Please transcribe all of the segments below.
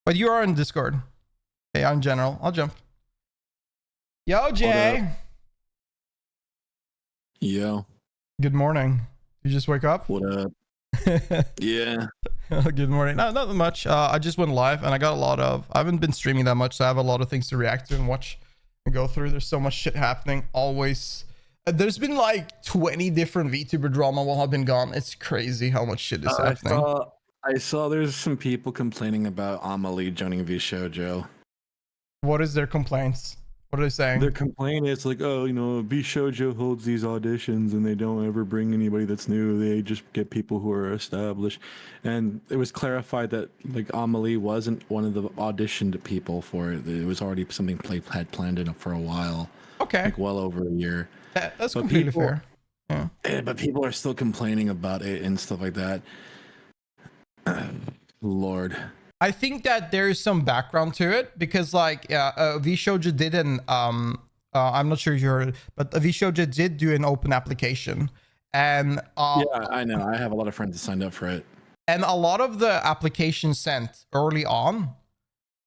But you are in Discord. Okay, I'm general. I'll jump. Yo, Jay. Yo. Good morning. You just wake up? What up? Yeah. Good morning. No, not much. I just went live and I got a lot of... I haven't been streaming that much, so I have a lot of things to react to and watch and go through. There's so much shit happening. Always. There's been like 20 different VTuber drama while I've been gone. It's crazy how much shit is happening. I saw there's some people complaining about AmaLee joining Vshojo. What is their complaints? What are they saying? Their complaint is like, oh, you know, Vshojo holds these auditions and they don't ever bring anybody that's new. They just get people who are established. And it was clarified that like AmaLee wasn't one of the auditioned people for it. It was already something had planned in for a while. Okay. Like well over a year. That's completely fair. Yeah. But people are still complaining about it and stuff like that. Lord. I think that there is some background to it because like Vshojo did an I'm not sure if you heard it, but Vshojo did do an open application, and yeah, I know. I have a lot of friends that signed up for it, and a lot of the applications sent early on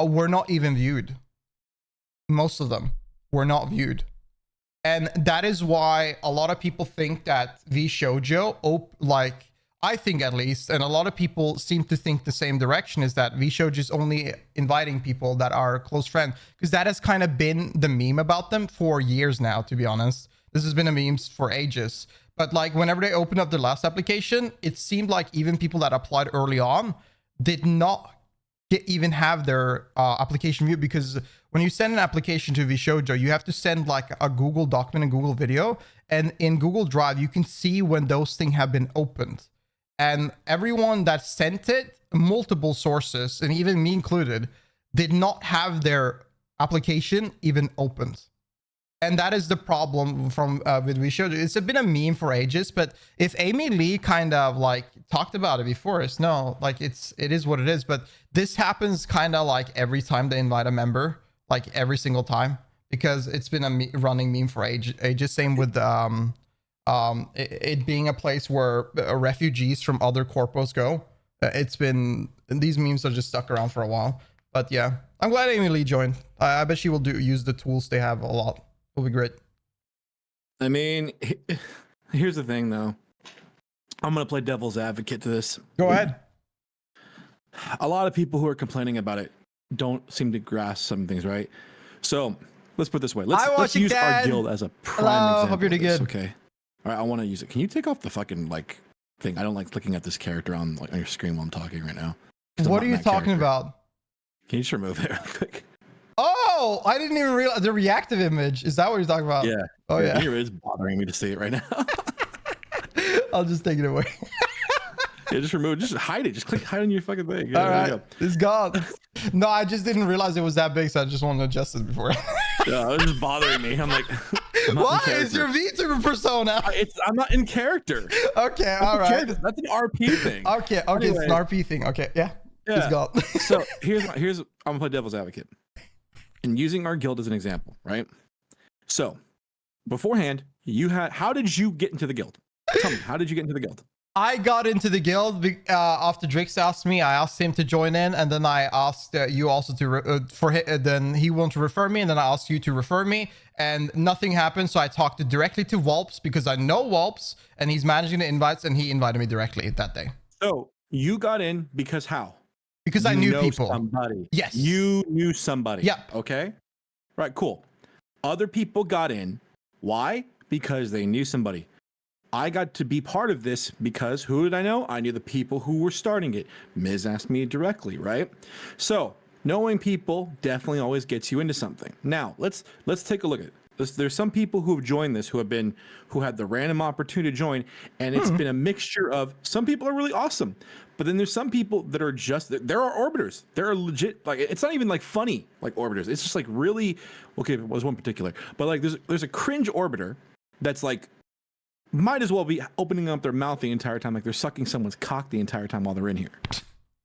were not even viewed. Most of them were not viewed, and that is why a lot of people think that Vshojo like. I think at least, and a lot of people seem to think the same direction, is that Vshojo is only inviting people that are close friends, because that has kind of been the meme about them for years now, to be honest. This has been a meme for ages. But like whenever they opened up their last application, it seemed like even people that applied early on did not even have their application viewed, because when you send an application to Vshojo, you have to send like a Google document and Google video, and in Google Drive, you can see when those things have been opened. And everyone that sent it, multiple sources, and even me included, did not have their application even opened. And that is the problem from with Vshojo. It's been a meme for ages, but if AmaLee kind of like talked about it before us, no, like it is what it is. But this happens kind of like every time they invite a member, like every single time, because it's been a running meme for ages. Same with it being a place where refugees from other corpos go. It's been, these memes are just stuck around for a while. But yeah, I'm glad AmaLee joined. I bet she will use the tools they have a lot. It'll be great. I mean, here's the thing though. I'm gonna play devil's advocate to this. Go ahead. A lot of people who are complaining about it don't seem to grasp some things, right? So let's put it this way. Let's use our guild as a prime example. Hope you're doing good. Okay. All right, I want to use it. Can you take off the fucking like thing? I don't like looking at this character on like on your screen while I'm talking right now. What are you talking about? Can you just remove it real quick? Oh, I didn't even realize the reactive image. Is that what you're talking about? Yeah. Oh yeah. It is bothering me to see it right now. I'll just take it away. Yeah, just remove it. Just hide it. Just click hide on your fucking thing. Yeah, all right, it's gone. No, I just didn't realize it was that big, so I just wanted to adjust it before. Yeah, it was just bothering me. I'm like, why is your VTuber persona? I'm not in character. Okay, all right. That's an RP thing. Okay, anyway. It's an RP thing. Okay, yeah. It's gone. So here's I'm gonna play devil's advocate and using our guild as an example, right? So beforehand, how did you get into the guild? Tell me, how did you get into the guild? I got into the guild after Drix asked me. I asked him to join in, and then I asked you also to then he wanted to refer me, and then I asked you to refer me, and nothing happened. So I talked directly to Walps because I know Walps, and he's managing the invites, and he invited me directly that day. So you got in because how? Because I knew people. Somebody. Yes. You knew somebody. Yep. Okay. Right. Cool. Other people got in. Why? Because they knew somebody. I got to be part of this because who did I know? I knew the people who were starting it. Miz asked me directly, right? So knowing people definitely always gets you into something. Now let's take a look at it. There's some people who have joined this who had the random opportunity to join, and it's been a mixture of some people are really awesome, but then there's some people that are there are orbiters. There are legit, like it's not even like funny like orbiters. It's just like really okay. It was one particular, but like there's a cringe orbiter that's like might as well be opening up their mouth the entire time, like they're sucking someone's cock the entire time while they're in here.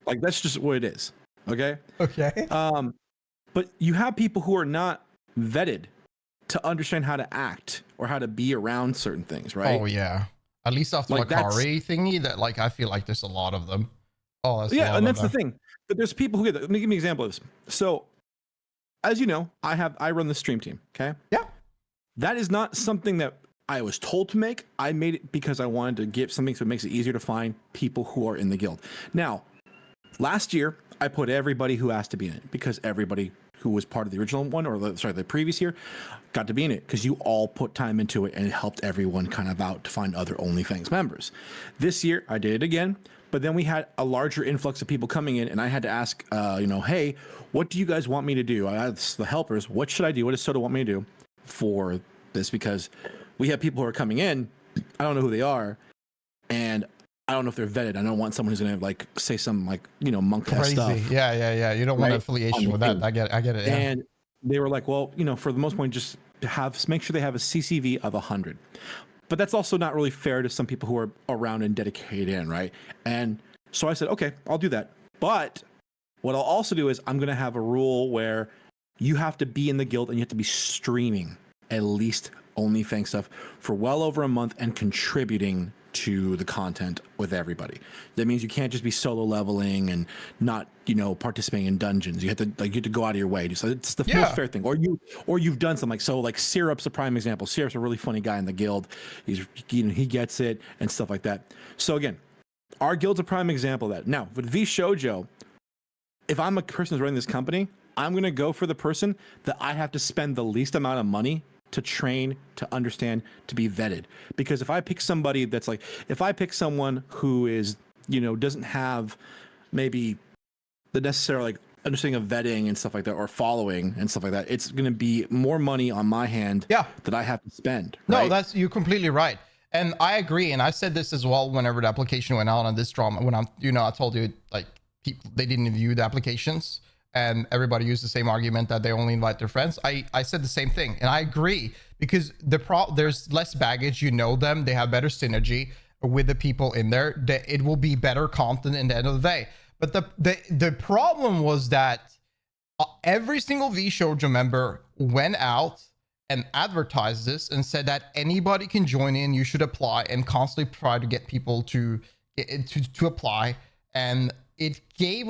Like that's just what it is. Okay. Okay. But you have people who are not vetted to understand how to act or how to be around certain things, right? Oh yeah. At least after like Lakari thingy, that like I feel like there's a lot of them. Oh, that's a Yeah, lot and of that's the thing. But there's people who get that. Let me give me an example of this. So, as you know, I run the stream team. Okay, Yeah. that is not something that I was told to make. I made it because I wanted to give something so it makes it easier to find people who are in the guild. Now, last year I put everybody who asked to be in it because everybody who was part of the original one, or the previous year, got to be in it because you all put time into it and it helped everyone kind of out to find other OnlyFans members. This year I did it again, but then we had a larger influx of people coming in, and I had to ask, hey, what do you guys want me to do? I asked the helpers, what should I do? What does Soda want me to do for this? Because we have people who are coming in, I don't know who they are, and I don't know if they're vetted. I don't want someone who's gonna like say some like monk ass stuff. Yeah. You don't want affiliation with that. I get it. Yeah. And they were like, well, for the most part, just make sure they have a CCV of 100. But that's also not really fair to some people who are around and dedicated in, right? And so I said, okay, I'll do that. But what I'll also do is I'm gonna have a rule where you have to be in the guild and you have to be streaming at least OnlyFans stuff for well over a month and contributing to the content with everybody. That means you can't just be solo leveling and not, participating in dungeons. You have to go out of your way. Just it's the most fair thing. Or you've done something like Syrup's a prime example. Syrup's a really funny guy in the guild. He gets it and stuff like that. So again, our guild's a prime example of that. Now with Vshojo, if I'm a person who's running this company, I'm gonna go for the person that I have to spend the least amount of money to train, to understand, to be vetted. Because if I pick somebody if I pick someone who is, doesn't have maybe the necessary understanding of vetting and stuff like that, or following and stuff like that, it's going to be more money on my hand that I have to spend. Right? No, you're completely right. And I agree. And I said this as well whenever the application went out on this drama, when I told you people, they didn't view the applications. And everybody used the same argument that they only invite their friends. I said the same thing, and I agree, because there's less baggage. Them, they have better synergy with the people in there. It will be better content in the end of the day. But the problem was that every single Vshojo member went out and advertised this and said that anybody can join in. You should apply, and constantly try to get people to apply. And it gave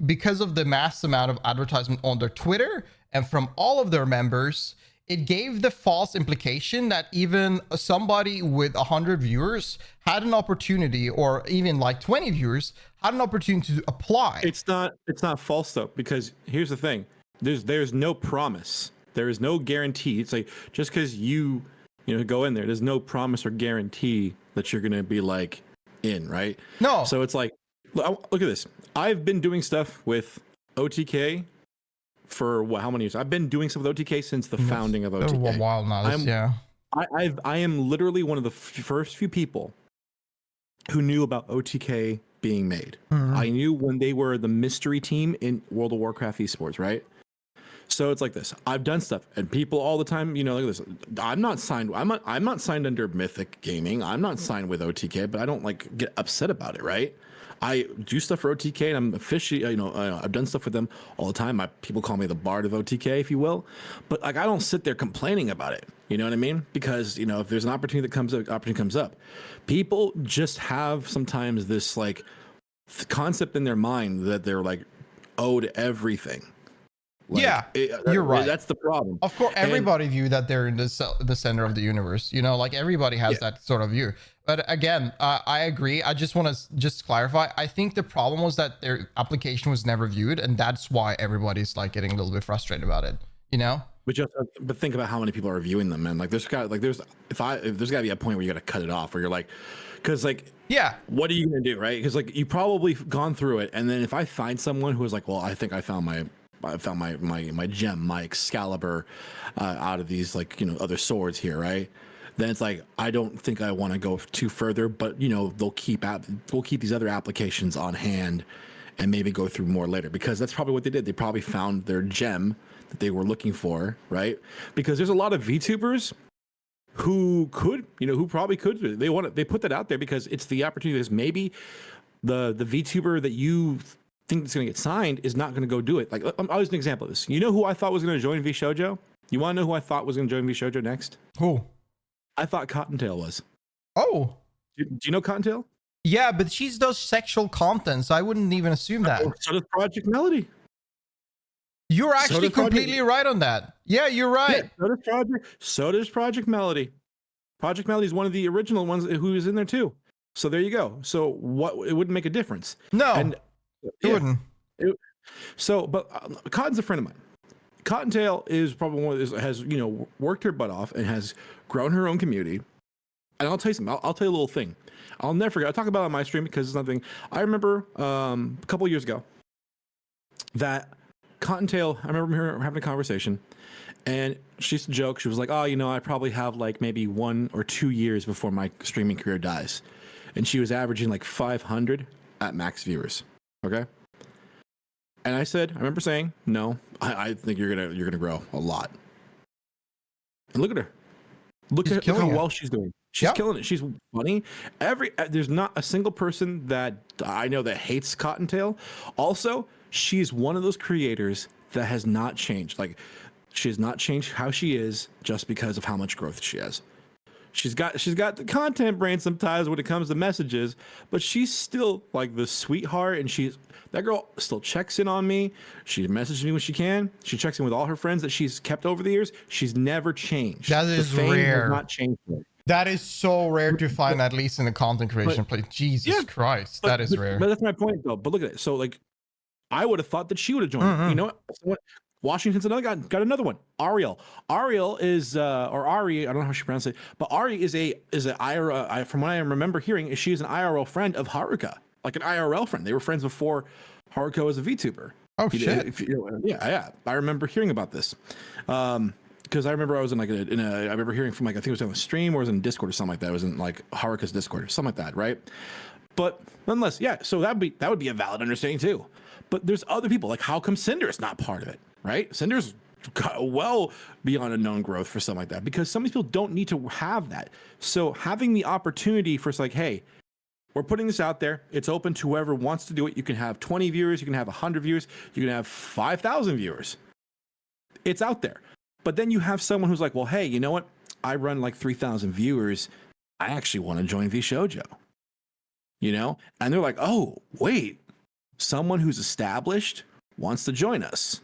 because of the mass amount of advertisement on their Twitter and from all of their members, it gave the false implication that even somebody with 100 viewers had an opportunity, or even 20 viewers had an opportunity to apply. It's not false though, because here's the thing. There's no promise. There is no guarantee. It's like, just because you go in there's no promise or guarantee that you're going to be in, right? No. So it's like, look at this. I've been doing stuff with OTK for how many years? I've been doing stuff with OTK since the founding of OTK. A while now. I am literally one of the first few people who knew about OTK being made. Mm-hmm. I knew when they were the mystery team in World of Warcraft esports, right? So it's like this. I've done stuff, and people all the time, look at this. I'm not signed under Mythic Gaming. I'm not signed with OTK, but I don't get upset about it, right? I do stuff for OTK, and I'm officially, I've done stuff with them all the time. People call me the Bard of OTK, if you will. But I don't sit there complaining about it. You know what I mean? Because if there's an opportunity that comes up, people just have sometimes this concept in their mind that they're owed everything. You're right. That's the problem. Of course, everybody view that they're in the center of the universe. Everybody has that sort of view. But again, I agree. I just want to clarify. I think the problem was that their application was never viewed, and that's why everybody's getting a little bit frustrated about it. But think about how many people are viewing them, man. There's got to be a point where you got to cut it off, where you're because what are you gonna do, right? Because you probably gone through it, and then if I find someone who is well, I think I found my gem, my Excalibur, out of these other swords here, right? Then it's I don't think I want to go too further, but we'll keep these other applications on hand and maybe go through more later, because that's probably what they did. They probably found their gem that they were looking for, right? Because there's a lot of VTubers who probably could. They put that out there because it's the opportunity. Is maybe the VTuber that you think that's going to get signed is not going to go do it. I'll use an example of this. You know who I thought was going to join Vshojo? You want to know who I thought was going to join Vshojo next? Who? I thought Cottontail was. Oh. Do you know Cottontail? Yeah, but she does sexual content, so I wouldn't even assume that. So does Project Melody. You're actually completely right on that. Yeah, you're right. Yeah, so does Project Melody. Project Melody is one of the original ones who is in there too. So there you go. So what, it wouldn't make a difference. No, and it wouldn't. But Cotton's a friend of mine. Cottontail is probably one of those, has, you know, worked her butt off and has grown her own community. And I'll tell you something. I'll tell you a little thing. I'll never forget. I talk about it on my stream because it's something I remember a couple years ago that Cottontail, I remember her having a conversation, and she used to joke. She was like, "Oh, you know, I probably have like maybe 1 or 2 years before my streaming career dies," and she was averaging like 500 at max viewers. Okay. And I said, I remember saying, "No, I think you're gonna grow a lot." And look at her. Look at how well she's doing. She's killing it. She's funny. There's not a single person that I know that hates Cottontail. Also, she's one of those creators that has not changed. Like, she has not changed how she is just because of how much growth she has. She's got the content brain sometimes when it comes to messages, but she's still like the sweetheart, and that girl still checks in on me. She messages me when she can. She checks in with all her friends that she's kept over the years. She's never changed. That is rare. Has not changed her. That is so rare to find, at least in the content creation place. Jesus Christ, that is rare. But that's my point, though. But look at it. So, like, I would have thought that she would have joined. You know what? Washington's another guy. Got another one. Ariel. Ariel is, or Ari. I don't know how she pronounces it, but Ari is an IRL. From what I remember hearing, she is an IRL friend of Haruka, like an IRL friend. They were friends before Haruka was a VTuber. Oh shit! Yeah. I remember hearing about this. Because I remember I was in like I remember hearing from, like, I think it was on the stream or it was in Discord or something like that. It was in like Haruka's Discord or something like that, right? But nonetheless, yeah. So that would be a valid understanding too. But there's other people, like, how come Cinder is not part of it, right? Cinder's well beyond a known growth for something like that, because some of these people don't need to have that. So having the opportunity for, it's like, hey, we're putting this out there. It's open to whoever wants to do it. You can have 20 viewers, you can have 100 viewers, you can have 5,000 viewers. It's out there. But then you have someone who's like, well, hey, you know what? I run like 3,000 viewers. I actually want to join Vshojo. You know? And they're like, oh, wait, someone who's established wants to join us.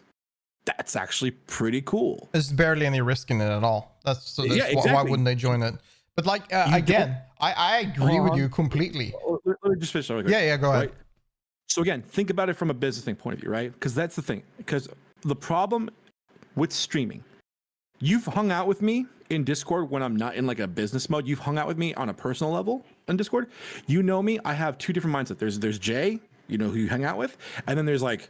That's actually pretty cool. There's barely any risk in it at all. Exactly. Why wouldn't they join it? But like, again, I agree with you completely. Let me just finish. Yeah, go ahead. Right? So again, think about it from a business point of view, right? Because that's the thing. Because the problem with streaming, you've hung out with me in Discord when I'm not in like a business mode. You've hung out with me on a personal level in Discord. You know me. I have two different mindsets. There's Jay, you know, who you hang out with, and then there's, like,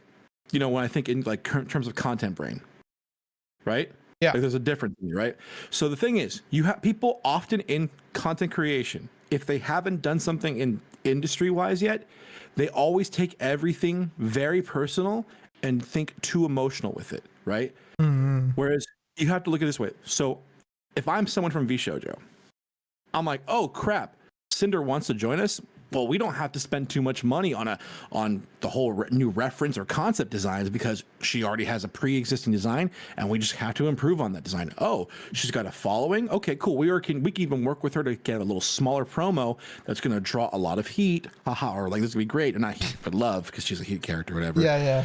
you know, when I think in like terms of content brain, right? Yeah. Like, there's a difference in you, right? So the thing is, you have people often in content creation, if they haven't done something in industry wise yet, they always take everything very personal and think too emotional with it, right? Mm-hmm. Whereas you have to look at it this way. So if I'm someone from Vshojo, I'm like, oh crap, Cinder wants to join us. Well, we don't have to spend too much money on the whole new reference or concept designs, because she already has a pre-existing design, and we just have to improve on that design. Oh, she's got a following. Okay, cool. We can even work with her to get a little smaller promo that's going to draw a lot of heat. Haha, or like, this would be great, and not heat, but love, because she's a heat character, or whatever. Yeah.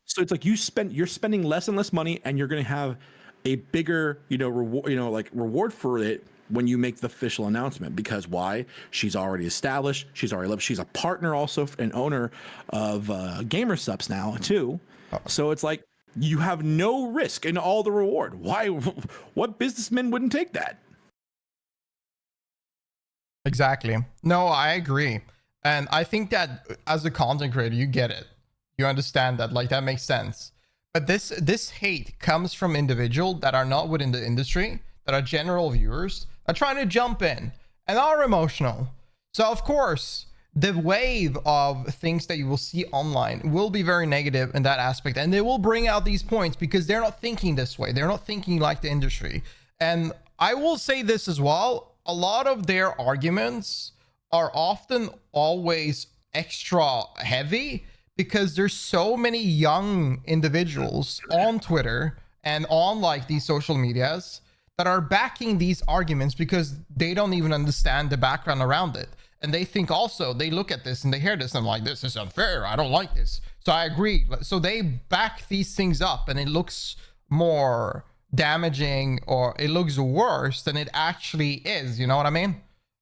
So it's like you're spending less and less money, and you're going to have a bigger, reward for it when you make the official announcement. Because why? She's already established. She's already loved. She's a partner, also an owner of Gamer Subs now too. So it's like you have no risk in all the reward. Why? What businessman wouldn't take that? Exactly. No, I agree. And I think that as a content creator, you get it. You understand that, like, that makes sense. But this hate comes from individuals that are not within the industry, that are general viewers, are trying to jump in and are emotional. So of course, the wave of things that you will see online will be very negative in that aspect, and they will bring out these points because they're not thinking this way. They're not thinking like the industry. And I will say this as well, a lot of their arguments are often always extra heavy, because there's so many young individuals on Twitter and on like these social medias that are backing these arguments because they don't even understand the background around it. and they think also, they look at this and they hear this and I'm like, this is unfair, I don't like this. So I agree. So they back these things up and it looks more damaging, or it looks worse than it actually is, you know what I mean?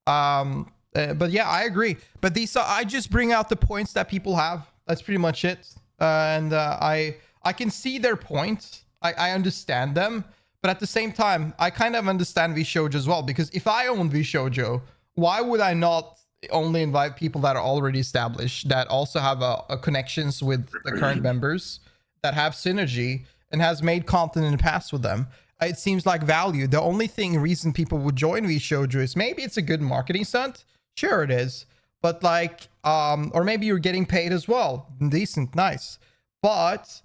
But yeah, I agree. But these I just bring out the points that people have. That's pretty much it. And I can see their points. I understand them. But at the same time, I kind of understand Vshojo as well, because if I own Vshojo, why would I not only invite people that are already established, that also have a connections with the current members, that have synergy and has made content in the past with them? It seems like value. The only reason people would join Vshojo is maybe it's a good marketing stunt. Sure it is. But like, or maybe you're getting paid as well. Decent, nice. But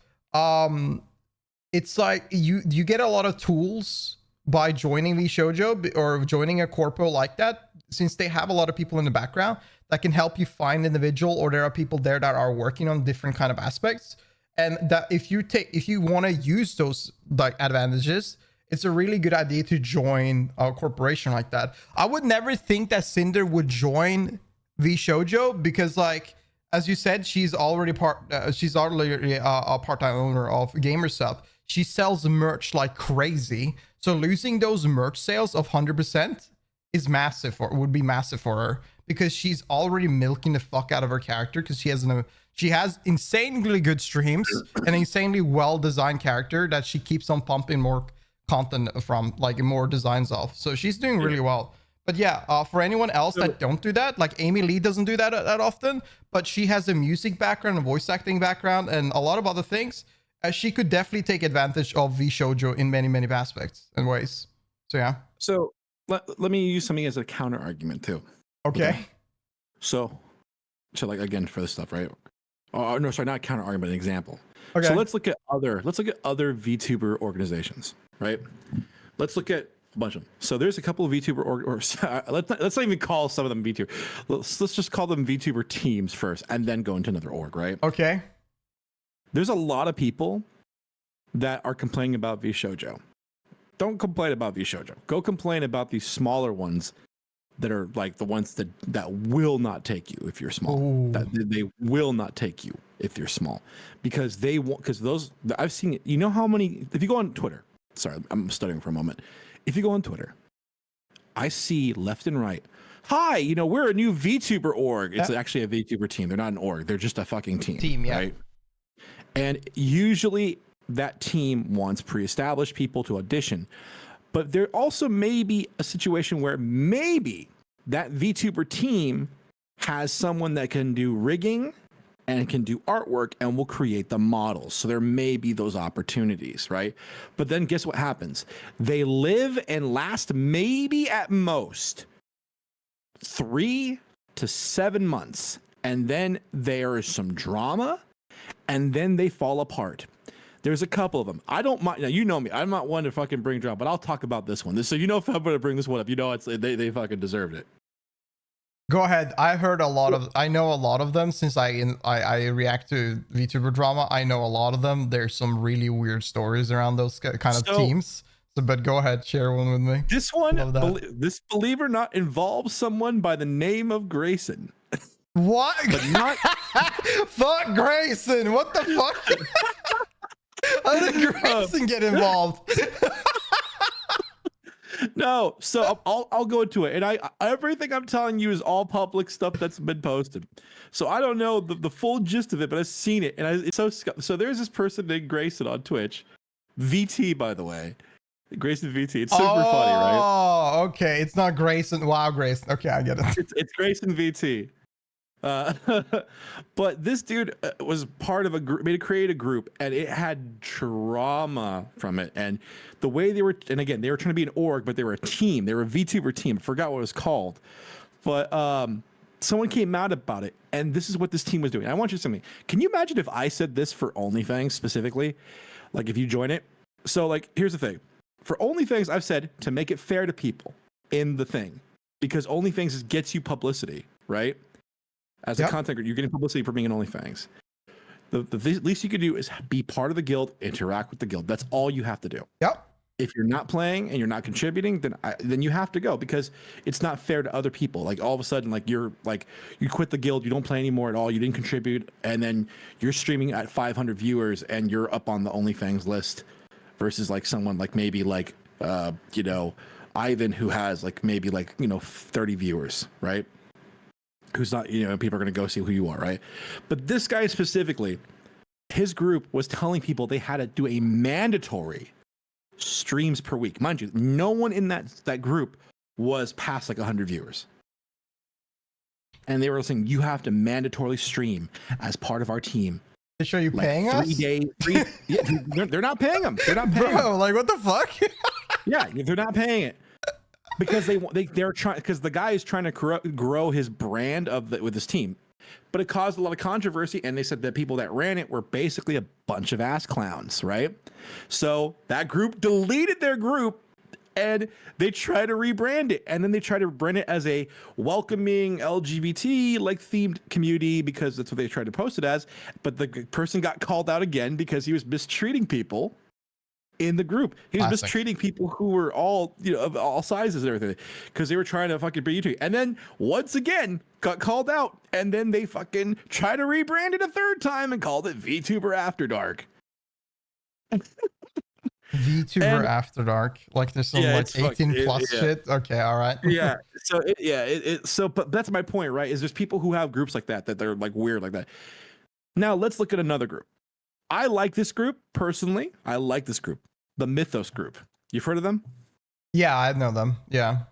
it's like you get a lot of tools by joining Vshojo or joining a corpo like that, since they have a lot of people in the background that can help you find individual, or there are people there that are working on different kind of aspects. And that if you want to use those like advantages, it's a really good idea to join a corporation like that. I would never think that Cinder would join Vshojo, because like, as you said, she's already a part-time owner of GamerSub. She sells merch like crazy. So losing those merch sales of 100% is massive, or would be massive for her, because she's already milking the fuck out of her character, because she has insanely good streams and insanely well-designed character that she keeps on pumping more content from, like more designs of. So she's doing really well. But yeah, for anyone else that don't do that, like AmaLee doesn't do that that often, but she has a music background, a voice acting background, and a lot of other things. She could definitely take advantage of Vshojo in many, many aspects and ways. So yeah. So let me use something as a counter argument too. Okay. So like again for this stuff, right? Oh no, sorry, not counter argument, an example. Okay. So let's look at other VTuber organizations, right? Let's look at a bunch of them. So there's a couple of VTuber let's not even call some of them VTuber. Let's just call them VTuber teams first, and then go into another org, right? Okay. There's a lot of people that are complaining about Vshojo. Don't complain about Vshojo. Go complain about these smaller ones that are like the ones that will not take you if you're small. Ooh. That they will not take you if you're small, because they want, because those, I've seen it. You know how many, if you go on Twitter, sorry, I'm stuttering for a moment. If you go on Twitter, I see left and right, hi, you know, we're a new VTuber org. It's actually a VTuber team. They're not an org. They're just a fucking team. Yeah. Right? And usually that team wants pre-established people to audition. But there also may be a situation where maybe that VTuber team has someone that can do rigging and can do artwork and will create the models. So there may be those opportunities, right? But then guess what happens? They live and last maybe at most 3 to 7 months. And then there is some drama, and then they fall apart. There's a couple of them. I don't mind. Now, you know me. I'm not one to fucking bring drama, but I'll talk about this one. So you know, if I'm going to bring this one up, you know, they fucking deserved it. Go ahead. I know a lot of them since I react to VTuber drama. I know a lot of them. There's some really weird stories around those kind of teams. So, but go ahead, share one with me. This one, this believe it or not, involves someone by the name of Grayson. What? But not fuck Grayson. What the fuck? How did Grayson get involved? No, so I'll go into it, and everything I'm telling you is all public stuff that's been posted. So I don't know the full gist of it, but I've seen it, and it's so there's this person named Grayson on Twitch, VT by the way, Grayson VT. It's super funny, right? Oh, okay. It's not Grayson. Wow, Grayson. Okay, I get it. It's Grayson VT. But this dude was part of a group, create a group, and it had drama from it. And the way they were, and again, they were trying to be an org, but they were a team. They were a VTuber team. I forgot what it was called. But someone came out about it, and this is what this team was doing. I want you to something. Can you imagine if I said this for OnlyFans specifically? Like if you join it. So like, here's the thing. For OnlyFans, I've said to make it fair to people in the thing, because OnlyFans gets you publicity, right? As a content creator, you're getting publicity for being an OnlyFans. The least you can do is be part of the guild, interact with the guild. That's all you have to do. Yep. if you're not playing and you're not contributing, then you have to go, because it's not fair to other people. Like all of a sudden, like you quit the guild, you don't play anymore at all, you didn't contribute, and then you're streaming at 500 viewers and you're up on the OnlyFans list, versus like someone like maybe like Ivan, who has like maybe 30 viewers, right? Who's not, people are going to go see who you are, right? But this guy specifically, his group was telling people they had to do a mandatory streams per week. Mind you, no one in that group was past like 100 viewers. And they were saying, you have to mandatorily stream as part of our team. They show you paying us? 3 days. Yeah, they're not paying them. They're not paying. Bro, like what the fuck? Yeah, they're not paying it. Because they're trying, because the guy is trying to grow his brand with his team, but it caused a lot of controversy. And they said that people that ran it were basically a bunch of ass clowns, right? So that group deleted their group, and they try to rebrand it, and then they try to brand it as a welcoming LGBT themed community, because that's what they tried to post it as. But the person got called out again because he was mistreating people in the group. He was mistreating people who were all, of all sizes and everything, because they were trying to fucking bring YouTube. And then once again got called out, and then they fucking tried to rebrand it a third time and called it VTuber After Dark. VTuber After Dark, like there's some 18 plus shit. Okay, all right. Yeah. So but that's my point, right? Is there's people who have groups like that they're like weird like that. Now let's look at another group. I like this group personally. I like this group, the Mythos group. You've heard of them? Yeah, I know them. Yeah.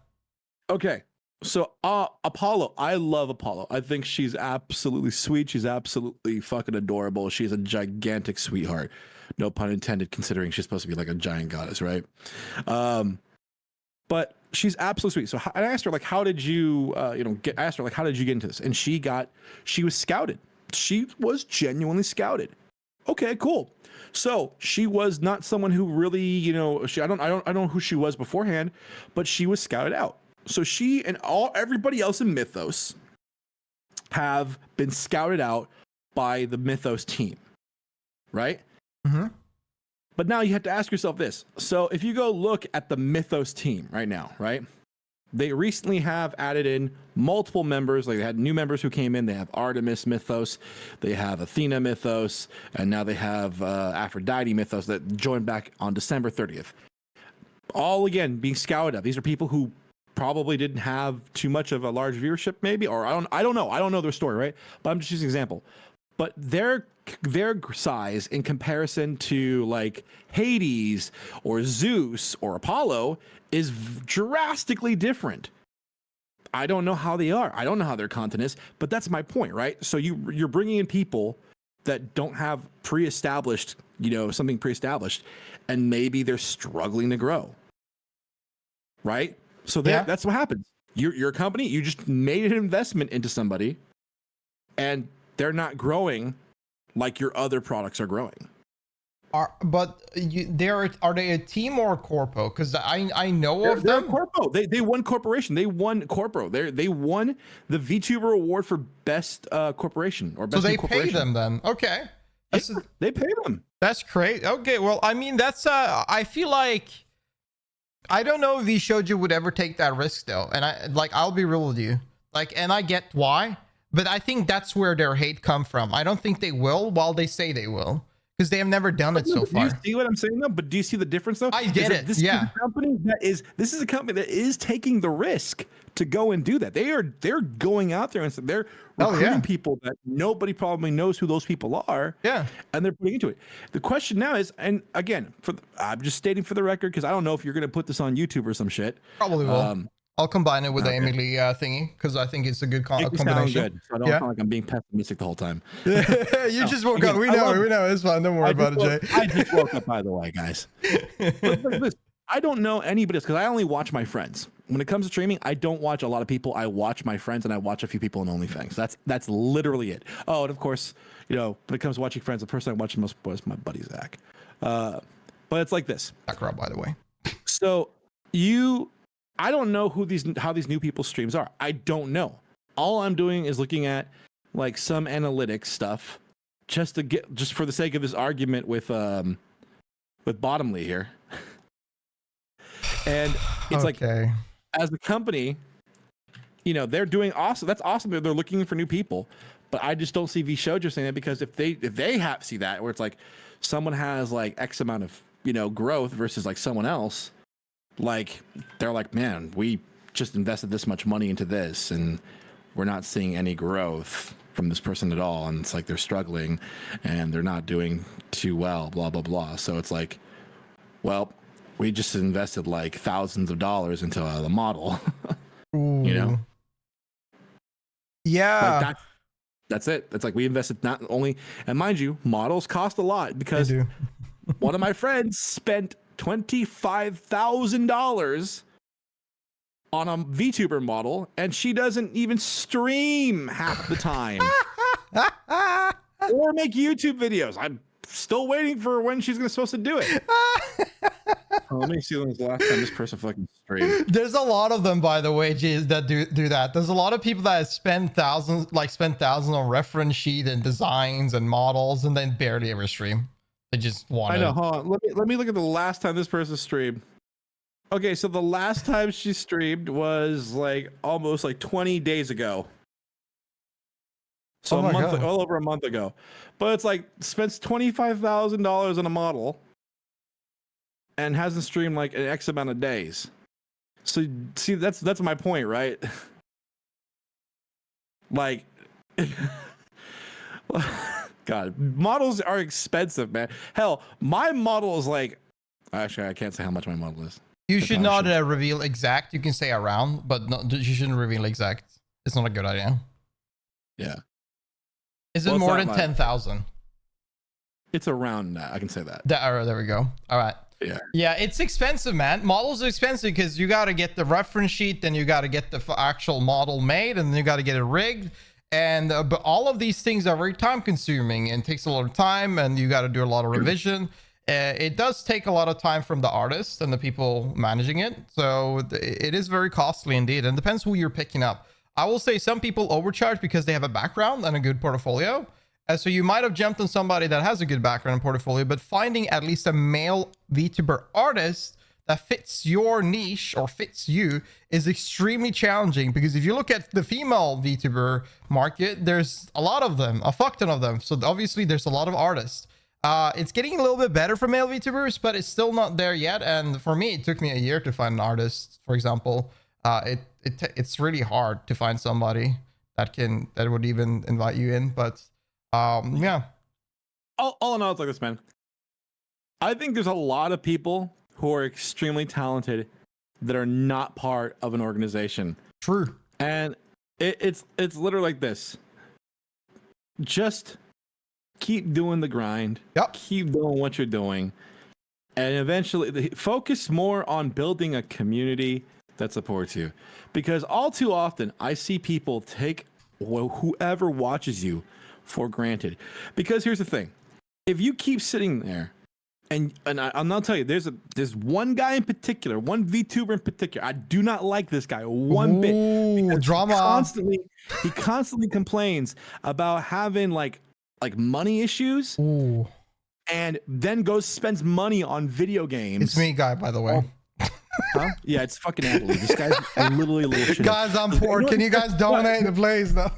Okay. So Apollo, I love Apollo. I think she's absolutely sweet. She's absolutely fucking adorable. She's a gigantic sweetheart. No pun intended, considering she's supposed to be like a giant goddess, right? But she's absolutely sweet. So I asked her, like, how did you, I asked her, like, how did you get into this? And she was scouted. She was genuinely scouted. Okay, cool. So she was not someone who really, I don't know who she was beforehand, but she was scouted out. So she and everybody else in Mythos have been scouted out by the Mythos team, right? Mm-hmm. But now you have to ask yourself this. So if you go look at the Mythos team right now, right? They recently have added in multiple members. Like they had new members who came in. They have Artemis Mythos, they have Athena Mythos, and now they have Aphrodite Mythos that joined back on December 30th. All again being scouted up. These are people who probably didn't have too much of a large viewership, maybe, or I don't know. I don't know their story, right? But I'm just using an example. But their size in comparison to like Hades or Zeus or Apollo is drastically different. I don't know how they are. I don't know how their content is, but that's my point, right? So you're bringing in people that don't have pre-established, something pre-established, and maybe they're struggling to grow, right? So that's what happens. You're a company, you just made an investment into somebody, and they're not growing like your other products are growing. Are they a team or a corpo? Because I know of them. Corpo. They won corporation. They won corpo. They won the VTuber award for best corporation or best. So they corporation. pay them then. Okay. They pay them. That's great. Okay. Well, I mean, that's I feel like I don't know if Vshojo would ever take that risk though. And I'll be real with you. And I get why, but I think that's where their hate come from. I don't think they will, while they say they will. Because they have never done it so far. Do you see what I'm saying though? But do you see the difference though? I get it. This is a company this is a company that is taking the risk to go and do that. They're going out there and they're recruiting people that nobody probably knows who those people are. Yeah. And they're putting into it. The question now is, and again, I'm just stating for the record, because I don't know if you're going to put this on YouTube or some shit. Probably will. I'll combine it with the AmaLee thingy, because I think it's a good combination. Good, so I don't sound like I'm being pessimistic the whole time. You just woke up. We know. It's fine. Don't worry about it, Jay. I just woke up, by the way, guys. But I don't know anybody else, because I only watch my friends. When it comes to streaming, I don't watch a lot of people. I watch my friends, and I watch a few people in OnlyFans. That's literally it. Oh, and of course, when it comes to watching friends, the person I watch the most was my buddy Zach. But it's like this. Background, by the way. So I don't know how these new people's streams are. I don't know. All I'm doing is looking at like some analytics stuff, just for the sake of this argument with AmaLee here. And it's like, Okay. as a company, you know, they're doing awesome. That's awesome. They're looking for new people, but I just don't see Vshojo saying that, because if they have see that where it's like someone has like X amount of, you know, growth versus like someone else, like they're like, man, we just invested this much money into this and we're not seeing any growth from this person at all, and it's like they're struggling and they're not doing too well, blah blah blah. So it's like, well, we just invested like thousands of dollars into the model. You know, Yeah. like that's it. It's like we invested not only, and mind you, models cost a lot, because They do. one of my friends spent $25,000 on a VTuber model, and she doesn't even stream half the time or make YouTube videos. I'm still waiting for when she's supposed to do it. Oh, let me see when was the last time this person fucking streamed. There's a lot of them, by the way, Jays, that do that. There's a lot of people that spend thousands on reference sheet and designs and models, and then barely ever stream. They just want. I know. Hold on. Let me look at the last time this person streamed. Okay, so the last time she streamed was like almost like 20 days ago. So a month, all over a month ago. But it's like spends $25,000 on a model and hasn't streamed like an X amount of days. So see, that's my point, right? Like, God, models are expensive, man. Hell, my model is like, actually, I can't say how much my model is. You should not reveal exact. You can say around, but you shouldn't reveal exact. It's not a good idea. Yeah. Is it more than 10,000? It's around that. I can say that. There we go. All right. Yeah. Yeah, it's expensive, man. Models are expensive because you got to get the reference sheet, then you got to get the actual model made, and then you got to get it rigged. And but all of these things are very time consuming and takes a lot of time, and you got to do a lot of revision. It does take a lot of time from the artist and the people managing it. So it is very costly indeed. And it depends who you're picking up. I will say some people overcharge because they have a background and a good portfolio. So you might have jumped on somebody that has a good background and portfolio, but finding at least a male VTuber artist that fits your niche or fits you is extremely challenging, because if you look at the female VTuber market, there's a lot of them, a fuck ton of them. So obviously there's a lot of artists. It's getting a little bit better for male VTubers, but it's still not there yet. And for me, it took me a year to find an artist, for example. It's really hard to find somebody that would even invite you in. But yeah. All in all, it's like this, man. I think there's a lot of people who are extremely talented that are not part of an organization. True. And it's literally like this. Just keep doing the grind. Yep. Keep doing what you're doing. And eventually focus more on building a community that supports you. Because all too often I see people take whoever watches you for granted. Because here's the thing. If you keep sitting there, and I'll not tell you, there's one guy in particular, one VTuber in particular. I do not like this guy one bit. Because drama. He constantly complains about having like money issues. Ooh. And then spends money on video games. It's me, guy, by the way. Huh? Yeah, it's fucking AmaLee. This guy's literally a little shit. Guys, I'm poor. Can you guys donate the place though?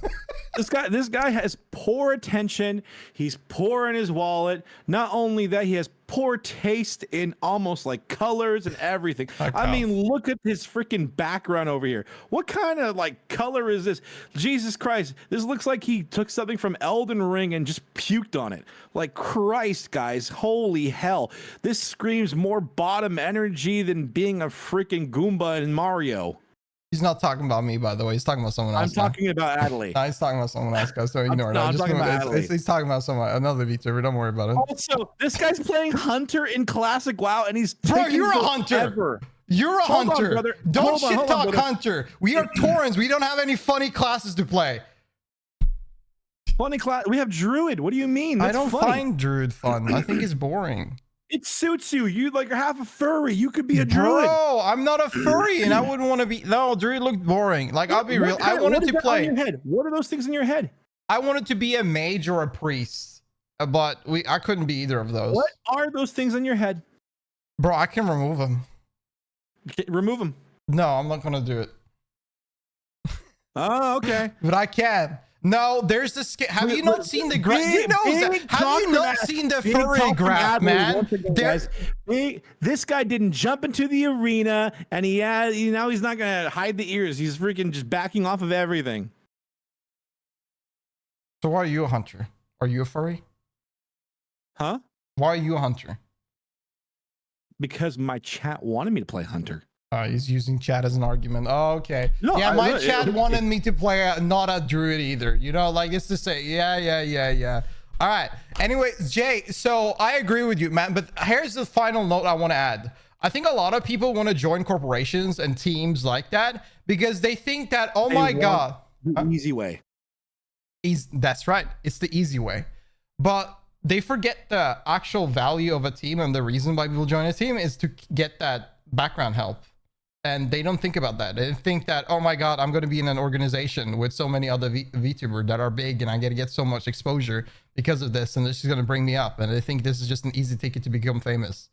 This guy has poor attention. He's poor in his wallet. Not only that, he has poor taste in almost like colors and everything. I mean, look at his freaking background over here. What kind of like color is this? Jesus Christ. This looks like he took something from Elden Ring and just puked on it. Like, Christ, guys. Holy hell. This screams more bottom energy than being a freaking Goomba in Mario. He's not talking about me, by the way. He's talking about someone else. I'm talking about AmaLee. No, he's talking about someone else, guys. So ignore it. I'm talking about AmaLee. He's talking about another VTuber. Don't worry about it. Also, this guy's playing Hunter in Classic WoW, and he's bro. You're a hunter. You're a hunter. On, don't shit talk Hunter. We are Taurens. We don't have any funny classes to play. Funny class? We have Druid. What do you mean? That's I don't funny. find Druid fun. I think it's boring. It suits you. You like are half a furry. You could be a druid. Bro, I'm not a furry, and I wouldn't want to be. No, druid looked boring. Like, I'll be real. I wanted to play. On your head? What are those things in your head? I wanted to be a mage or a priest, but I couldn't be either of those. What are those things in your head? Bro, I can remove them. Remove him. No, I'm not gonna do it. Oh, okay. But I can. No, there's this. Have you not seen the graph? You know that. Have you not seen the furry graph, man? This guy didn't jump into the arena, and now he's not gonna hide the ears. He's freaking just backing off of everything. So why are you a hunter? Are you a furry? Huh? Why are you a hunter? Because my chat wanted me to play hunter. He's using chat as an argument. Oh, okay. No, yeah, my chat wanted me to play not a druid either. You know, like it's to say, yeah. All right. Anyways, Jay, so I agree with you, man. But here's the final note I want to add. I think a lot of people want to join corporations and teams like that because they think that, oh my God. The easy way. That's right. It's the easy way. But they forget the actual value of a team, and the reason why people join a team is to get that background help. And they don't think about that. They think that, oh my God, I'm going to be in an organization with so many other VTubers that are big and I get to get so much exposure because of this. And this is going to bring me up. And they think this is just an easy ticket to become famous.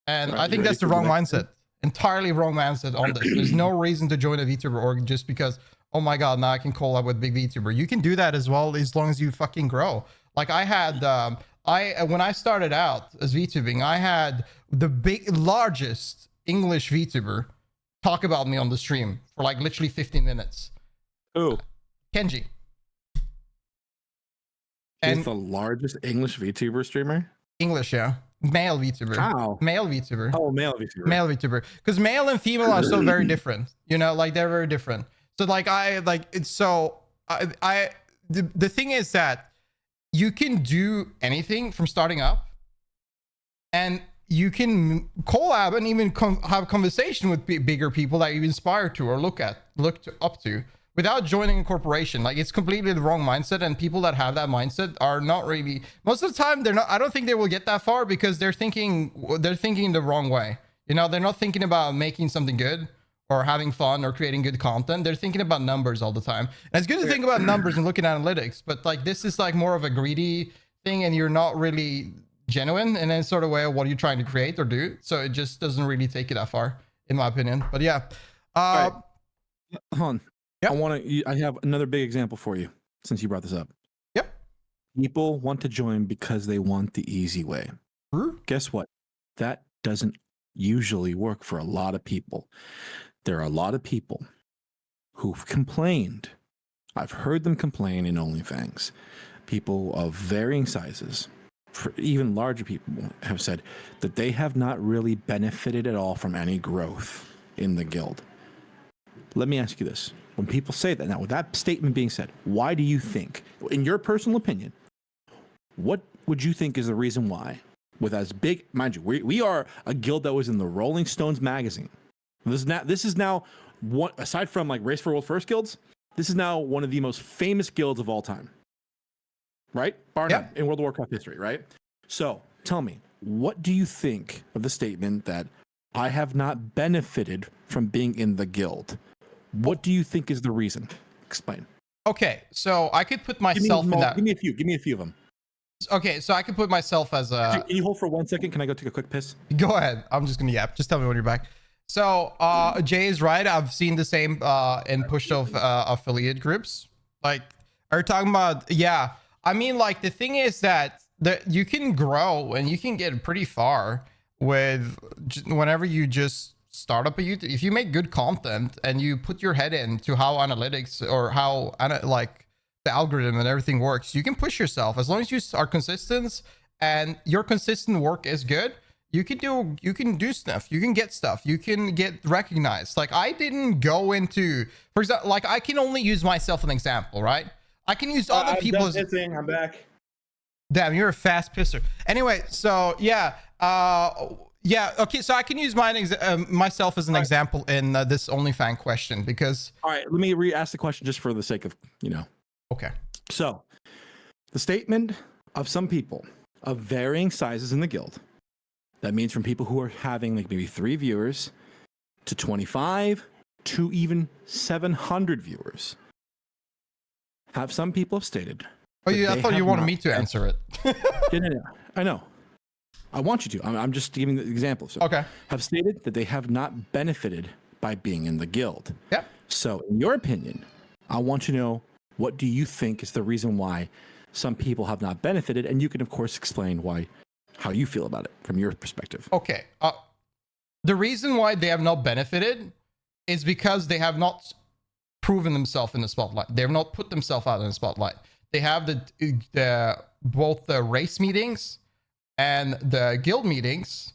And I think that's the wrong mindset. Entirely wrong mindset on this. There's no reason to join a VTuber org just because, oh my God, now I can collab with big VTuber. You can do that as well as long as you fucking grow. Like I had, when I started out as VTubing, I had the largest English VTuber talk about me on the stream for like literally 15 minutes. Who? Kenji. He's the largest English VTuber streamer? English, yeah. Male VTuber. How? Male VTuber. Oh, male VTuber. Male VTuber. Because male and female are so very different. You know, like they're very different. So like the thing is that you can do anything from starting up, and you can collab and even have conversation with bigger people that you inspire to or look up to without joining a corporation. Like it's completely the wrong mindset, and people that have that mindset are not really, most of the time they're not, I don't think they will get that far because they're thinking the wrong way. You know, they're not thinking about making something good or having fun or creating good content. They're thinking about numbers all the time. And it's good to think about numbers and look at analytics, but like this is like more of a greedy thing, and you're not really genuine in any sort of way of what you're trying to create or do. So it just doesn't really take you that far, in my opinion. But yeah. Right. Hold on. Yep. I have another big example for you since you brought this up. Yep. People want to join because they want the easy way. Guess what? That doesn't usually work for a lot of people. There are a lot of people who've complained. I've heard them complain in OnlyFans. People of varying sizes, for even larger people, have said that they have not really benefited at all from any growth in the guild. Let me ask you this. When people say that, now with that statement being said, why do you think, in your personal opinion, what would you think is the reason why, with as big, mind you, we are a guild that was in the Rolling Stones magazine. This is now one, aside from like Race for World First guilds, this is now one of the most famous guilds of all time. Right? Bar none, in World of Warcraft history, right? So tell me, what do you think of the statement that I have not benefited from being in the guild? What do you think is the reason? Explain. Okay, so I could put myself in that. Give me a few of them. Okay, so I could put myself as a. Can you hold for 1 second? Can I go take a quick piss? Go ahead. I'm just gonna yap. Just tell me when you're back. So Jay is right. I've seen the same in Vshojo affiliate groups. Like, are you talking about? Yeah. I mean, like, the thing is that you can grow and you can get pretty far with whenever you just start up a YouTube. If you make good content and you put your head into how analytics or how like the algorithm and everything works, you can push yourself as long as you are consistent and your consistent work is good. You can do stuff. You can get stuff. You can get recognized. Like I didn't go into, for example, like I can only use myself as an example, right? I can use other people's. I'm back. Damn, you're a fast pisser. Anyway, so yeah, okay. So I can use myself as an example in this OnlyFans question because. All right, let me re-ask the question just for the sake of Okay. So, the statement of some people of varying sizes in the guild. That means from people who are having like maybe 3 viewers to 25 to even 700 viewers. Have some people have stated. Oh yeah, I thought you wanted me to answer it. No. I know. I want you to. I'm just giving the example. So, Okay. have stated that they have not benefited by being in the guild. Yeah. So, in your opinion, I want you to know, what do you think is the reason why some people have not benefited? And you can, of course, explain how you feel about it from your perspective. Okay. The reason why they have not benefited is because they have not proven themselves in the spotlight. They have not put themselves out in the spotlight. They have both the race meetings and the guild meetings.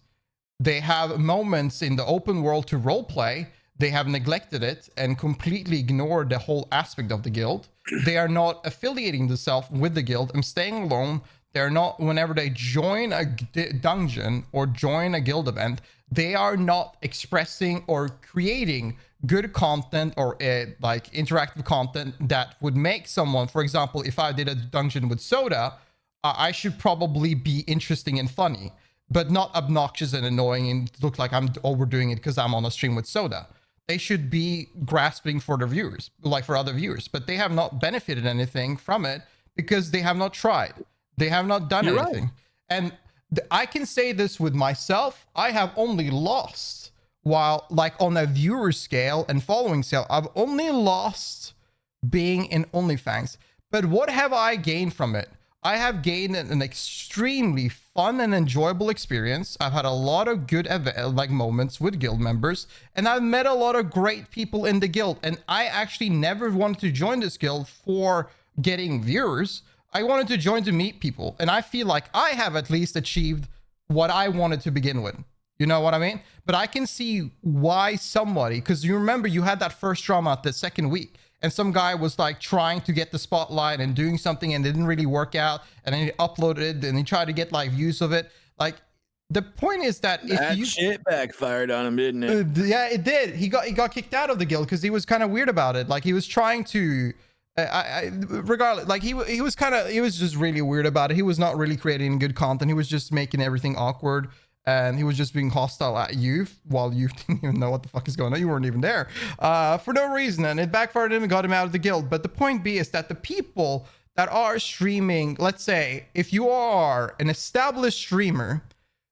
They have moments in the open world to roleplay. They have neglected it and completely ignored the whole aspect of the guild. They are not affiliating themselves with the guild and staying alone. They're not, whenever they join a dungeon or join a guild event, they are not expressing or creating good content or like interactive content that would make someone, for example, if I did a dungeon with Soda, I should probably be interesting and funny, but not obnoxious and annoying and look like I'm overdoing it because I'm on a stream with Soda. They should be grasping for the viewers, like for other viewers, but they have not benefited anything from it because they have not tried. They have not done anything. Right. And I can say this with myself. I have only lost, while like on a viewer scale and following scale, I've only lost being in OnlyFans. But what have I gained from it? I have gained an extremely fun and enjoyable experience. I've had a lot of good moments with guild members, and I've met a lot of great people in the guild. And I actually never wanted to join this guild for getting viewers. I wanted to join to meet people, and I feel like I have at least achieved what I wanted to begin with. You know what I mean? But I can see why somebody, because you remember you had that first drama at the second week, and some guy was like trying to get the spotlight and doing something and it didn't really work out, and then he uploaded it and he tried to get like views of it. Like, the point is that if that shit backfired on him, didn't it? Yeah, it did. He got kicked out of the guild because he was kind of weird about it. Like, he was trying to regardless, like he was just really weird about it. He was not really creating good content. He was just making everything awkward, and he was just being hostile at you while you didn't even know what the fuck is going on. You weren't even there for no reason, and it backfired him and got him out of the guild. But the point B is that the people that are streaming, let's say if you are an established streamer,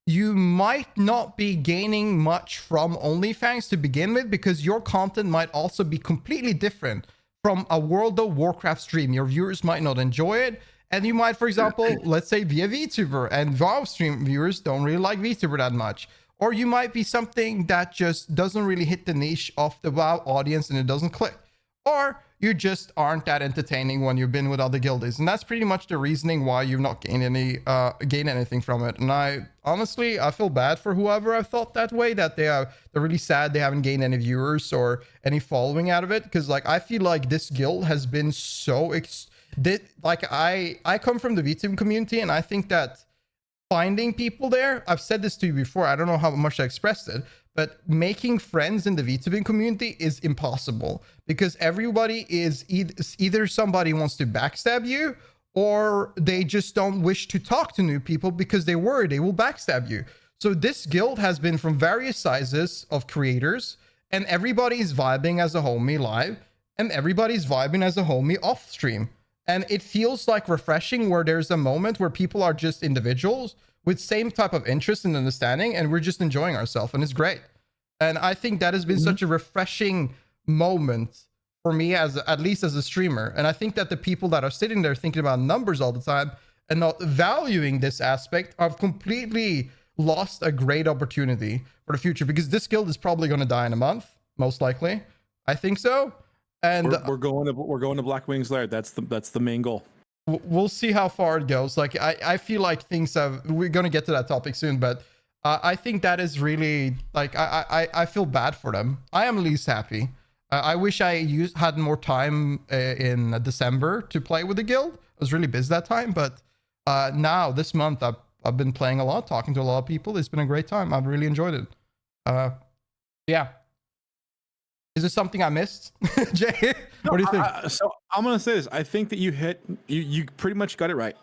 you might not be gaining much from OnlyFans to begin with, because your content might also be completely different from a World of Warcraft stream. Your viewers might not enjoy it, and you might, for example, let's say be a VTuber, and WoW stream viewers don't really like VTuber that much. Or you might be something that just doesn't really hit the niche of the WoW audience and it doesn't click. Or you just aren't that entertaining when you've been with other guildies. And that's pretty much the reasoning why you've not gained anything from it. And I honestly feel bad for whoever I thought that way, that they're really sad they haven't gained any viewers or any following out of it. Because like, I feel like this guild has been so I come from the VTuber community, and I think that finding people there, I've said this to you before, I don't know how much I expressed it, but making friends in the VTubing community is impossible, because everybody is either somebody wants to backstab you, or they just don't wish to talk to new people because they worry they will backstab you. So this guild has been from various sizes of creators, and everybody's vibing as a homie live, and everybody's vibing as a homie off stream. And it feels like refreshing, where there's a moment where people are just individuals with same type of interest and understanding, and we're just enjoying ourselves, and it's great. And I think that has been such a refreshing moment for me, at least as a streamer. And I think that the people that are sitting there thinking about numbers all the time and not valuing this aspect have completely lost a great opportunity for the future, because this guild is probably going to die in a month, most likely. I think so. And we're going to Black Wings Lair. That's the main goal. We'll see how far it goes. Like, I feel like we're going to get to that topic soon, but I think that is really, like, I feel bad for them. I am least happy. I wish I had more time in December to play with the guild. I was really busy that time, but now this month I've been playing a lot, talking to a lot of people. It's been a great time. I've really enjoyed it. Yeah. Is there something I missed? Jay, what do you think? So I'm going to say this. I think that you pretty much got it right.